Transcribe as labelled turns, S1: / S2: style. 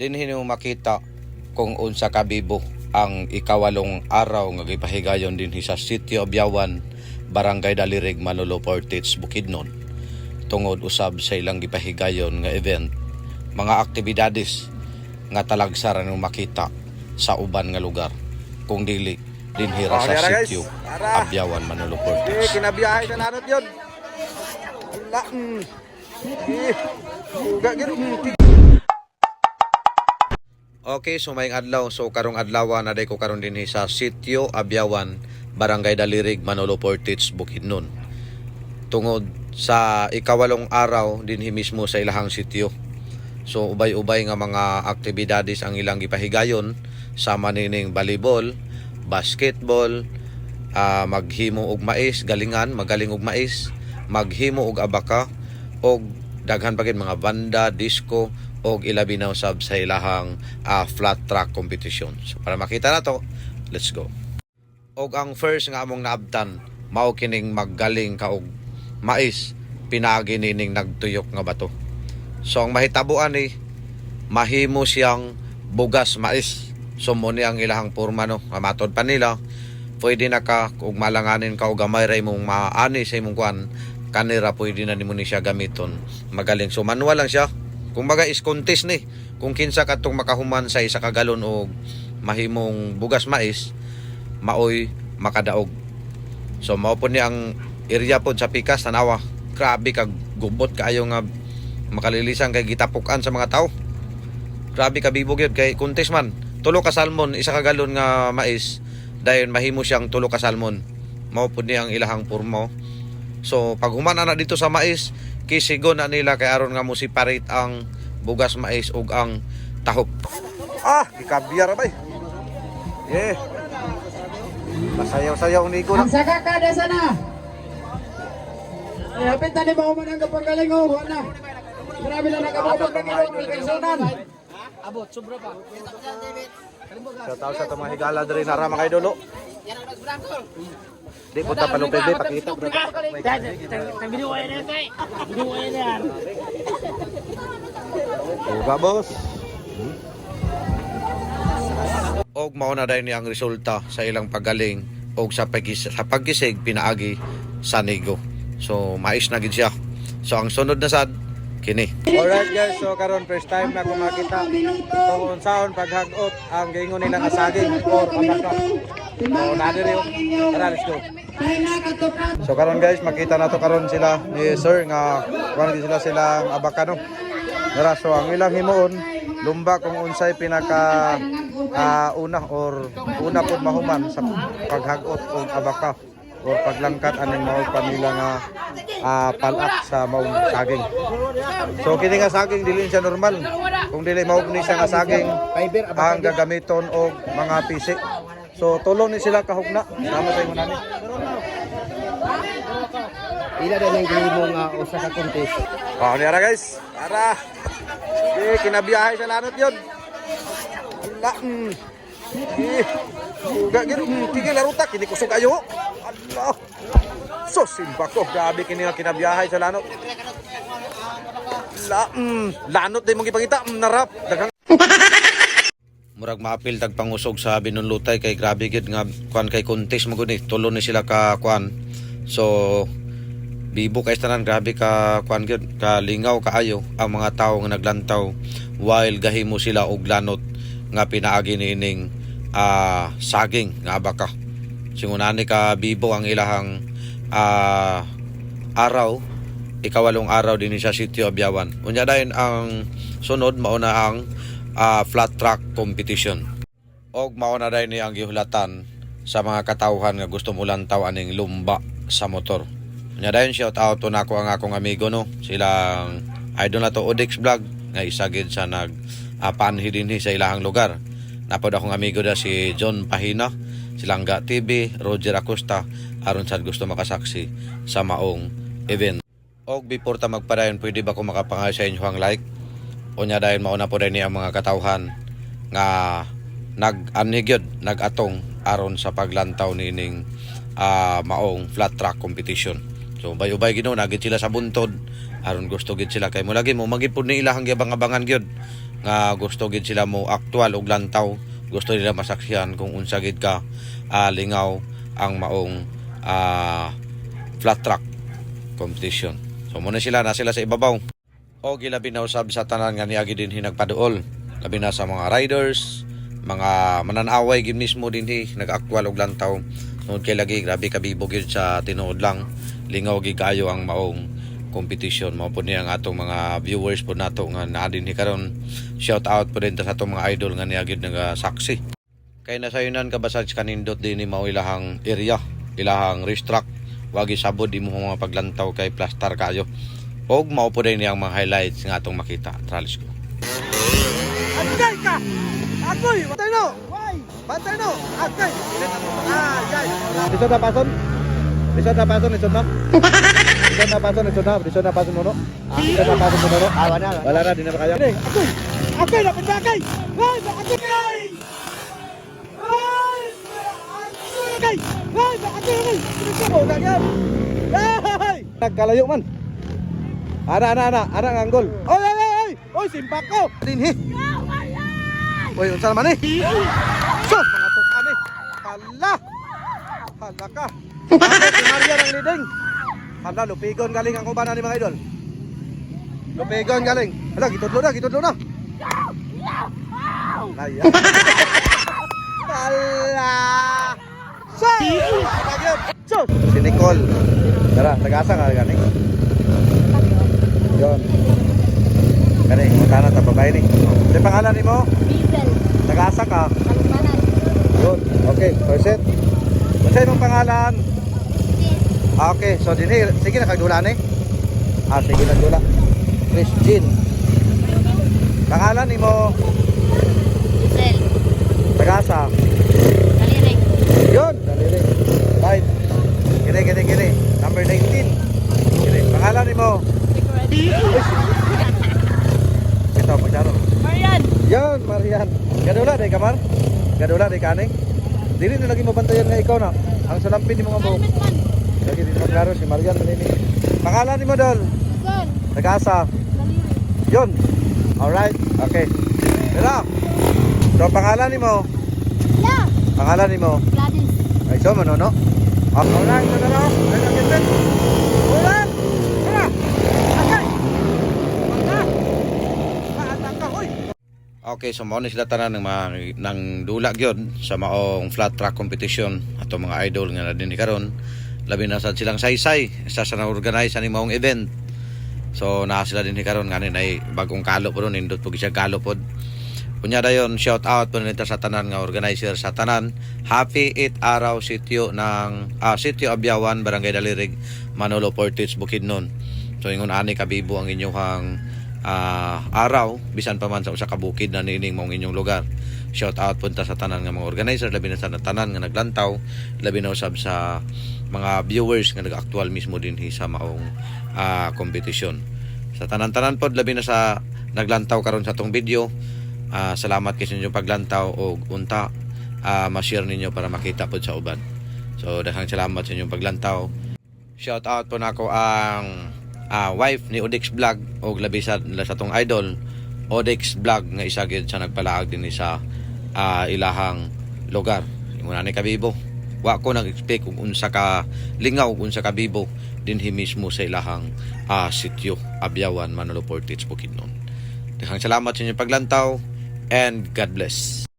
S1: Dinhi mo makita kung unsa kabibo ang ikawalong araw nga gipahigayon dinhi sa Sitio Abyawan, Barangay Dalirig, Manolo Portage, Bukidnon. Tungod usab sa ilang gipahigayon nga event, mga aktibidades nga talagsaran mo makita sa uban nga lugar. Kung dili dinhi ra sa Sitio Abyawan, Manolo Portage.
S2: Kinabiyahe sa nanot yun.
S1: Okay, so mayang adlaw. So karong adlaw na day ko karon dinhi sa Sitio Abyawan, Barangay Dalirig, Manolo Portage, Bukidnon. Tungod sa ikawalong araw dinhi mismo sa ilahang sitio. So ubay-ubay nga mga aktibidades ang ilang gipahigayon, sama nining volleyball, basketball, maghimo og mais, magaling og mais, maghimo og abaka, og daghan pa gid mga banda, disco, og ilabi na usab sa ilahang flat track competition. So para makita na to, let's go. Og ang first nga among naabtan, mao kining maggaling ka og mais, pinaagi nining nagtuyok nga bato. So ang mahitabuan ni mahimo siyang bugas mais. So mo ni ang ilahang porma no, matod pa nila. Pwede na ka kung malanganin ka og gamay ray mong maani sa imong kuan, kanira pwede na nimo ni siya gamiton. Magaling, so manual lang siya. Kung baga is contest ni, kung kinsa katong makahuman sa isa ka galon og mahimong bugas mais, maoy makadaog. So mao po ni ang area pod sa Pikas, tanawa. Grabe kag gubot kaayo nga makalilisan kay gitapukan sa mga tao. Grabe ka bibog yun kay contest man. Tulo ka salmon, isa ka galon nga mais, dayon mahimo siyang tulo ka salmon. Mao pod ni ang ilahang pormo. So pag humana na dito sa mais, kisigon na nila kay aron nga mo separate ang bugas mais ug ang tahop.
S2: Gikabyar bay. Masayaw-sayaw ni ko.
S3: Ang saka kada sana. Ay, hapit na ni mo man ang kapagaling ho, na. Marami na nakababag ng ilong personan. Abot, sobra pa.
S2: Sa tao sa mga higala diri na rama kay dulo. Di punta pa lupid di pakita bro.
S3: Tagbinuay na tay. Tagbinuay na yan.
S2: Uga boss.
S1: Og mao na dayon ni ang resulta sa ilang paggaling og sa paggisig pinaagi sa Nigo. So mais na gid siya. So ang sunod na sad kini.
S2: Alright guys, so karon first time na ko makita kung unsaon paghagot ang gingon nila nga saging or abaka. So nadiri yo. Tara, let's go. So karon guys, makita na to karon sila ni sir nga kuan sila silang abaka no. Dara, so ang ilang himuon lumba kung unsay pinaka una pod mahuman sa paghagot og abaka or paglangkat aning mao panila nga palak sa maong saging. So kini nga saging dili siya normal. Kung dili mao ni siya nga saging ang gagamiton og mga pisi. So tulong ni sila kahugna sama sa ingon nani.
S3: Ila din ang gihimo nga usa ka contest.
S2: Niara guys. Tara. Kinabiyahe sa lanot yun. Uga gid tigil larutak hindi kusog ayo. Allah. So simba ko grabe kini nga kinabiyahe sa lanot. Lanot day mong ipangita narap daghang
S1: Murag maapil tag pangusog sa binunlutay kay grabe gid nga kuan kay contest mo gud ni tulo ni sila ka kuan. So bibo kay tanan, grabe ka kuan gyud ka lingaw kaayo ang mga tawo nga naglantaw while gahimo sila og lanot nga pinaagi niining saging nga abaka. Singunani ka bibo ang ilahang araw, ikawalong araw din sa Sitio Abyawan. Unya dayon ang sunod mauna ang flat track competition. Og mauna dayon ni ang gihulatan sa mga katawhan nga gusto mo lantaw aning lumba sa motor. Unya dayon shout out to nako ang akong amigo no, silang idol na to Odex Vlog nga isa gid sa nag panhi dinhi sa ilahang lugar. Napod akong amigo da si John Pahina, Silangga TV, Roger Acosta, aron sad gusto makasaksi sa maong event. Og before ta magpadayon, pwede ba ko makapangayo sa inyo ang like? Unya dayon mauna po dayon ni ang mga katawhan nga nag-atong aron sa paglantaw niining maong flat track competition. So bay-ubay gino nagit sila sa buntod aron gusto gid sila kay mo lagi mo magipod ni ilahang gibang-abangan gyud nga gusto gid sila mo aktual og lantaw, gusto nila masaksihan kung unsa gid ka lingaw ang maong flat track competition. So muna sila na sila sa ibabaw. O gilabi na usab sa tanan nga niagi din hinagpaduol, labi na sa mga riders, mga mananaway gid mismo dinhi nag-aktwal og lantaw. Tungod kay lagi grabe kabibo gyud sa tinuod lang, lingaw gid kayo ang maong competition. Mao pud ni ang atong mga viewers pud nato nga naa dinhi karon. Shout out po din ta sa atong mga idol nga niya gid nagasaksi. Kay nasayunan ka basag kanindot dinhi mao ilahang area, ilahang racetrack. Wagi sabod imo mga paglantaw kay plastar kayo. Og mao po din ang mga highlights nga atong makita. Tralis ko.
S2: Agay ka! Agoy! Bantay no! Bantay no! Agay! Ay! Lisod na pason? Lisod na pason? Lisod na? Lisod na pason? Lisod na? Lisod na pason mo no? Lisod na pason mo no? Wala na, di na ba kaya? Agoy! Agoy! Lapit na agay! Ay! Agay! Ay! Agay! Ay! Agay! Pinagsa mo! Agay! Ay! Nagkalayo man! Ana ang anggol. Oy, oy, oy, oy, oy, simpak ko. Dinhi. Oy, unsa man ni? Sus, mga tukan ni. Hala. Hala ka. Si Maria ang leading. Hala, lupigon galing ang kubanan ni mga idol. Lupigon galing. Hala, gitudlo na. Kaya. Hala. Sus. Si Nicole. Tara, nag-asa ka gani. Yon. Kani, utana ta babae ni. Ano pangalan nimo?
S4: Diesel.
S2: Nag-asa ka?
S4: Kalumpanan.
S2: Yun. Okay, first set. Ano imong pangalan? Okay, so dinhi sige na kagdula ni. Sige na dula. Chris Jean. Pangalan nimo?
S4: Diesel.
S2: Nag-asa.
S4: Kalirik.
S2: Yun, daliri. Right. Gini. Number 19. Gini. Pangalan nimo? Ito, masyado.
S4: Marian.
S2: Yan, Marian. Gadula, day kamar? Gadula, day kaning? Dili na lagi mabantayan nga ikaw na. Ang salampin ni mga mo.
S4: Helmet man.
S2: Lagi din maglaro si Marian. Manini. Pangalan ni mo, Dol?
S4: Son.
S2: Nag-asa.
S4: Kalirik.
S2: Yun. Alright. Okay. Dila. So, pangalan ni mo?
S4: Yeah.
S2: Pangalan ni mo?
S4: Gladys.
S2: Ay, so, no? Alright, ito na lang. Alright. Ulan! Tara! Akay!
S1: Okay, so mao ni sila tanan ng dula gyud sa maong flat track competition ato mga idol nga na dinhi karon. Labi na sad silang saysay sa na-organize ani maong event. So naa sila dinhi karon ngani ay bagong kalo pod nindot pug siya kalo pod. Kunya dayon shout out po nita sa tanan nga organizer sa tanan. Happy 8 araw sitio ng sitio Abyawan, Barangay Dalirig, Manolo Portage, Bukidnon. So ingon ani kabibo ang inyong araw bisan pa man sa usa ka bukid na nining mong inyong lugar. Shout out punta sa tanan nga mga organizer, labi na sa tanan nga naglantaw, labi na usab sa mga viewers nga nag-actual mismo dinhi sa maong competition. Sa tanan-tanan pod labi na sa naglantaw karon sa tong video. Salamat kay sa inyong paglantaw o unta ma-share ninyo para makita pod sa uban. So daghang salamat sa inyong paglantaw. Shout out po nako ang wife ni Odex Vlog o labi sa tong idol Odex Vlog nga isa gyud sa nagpalaag din sa ilahang lugar. Ingon ani kabibo. Wa ko nag-expect kung unsa ka lingaw, unsa ka bibo dinhi mismo sa ilahang sitio Abyawan, Manolo Portage, Bukidnon. Daghang salamat sa inyong paglantaw and God bless.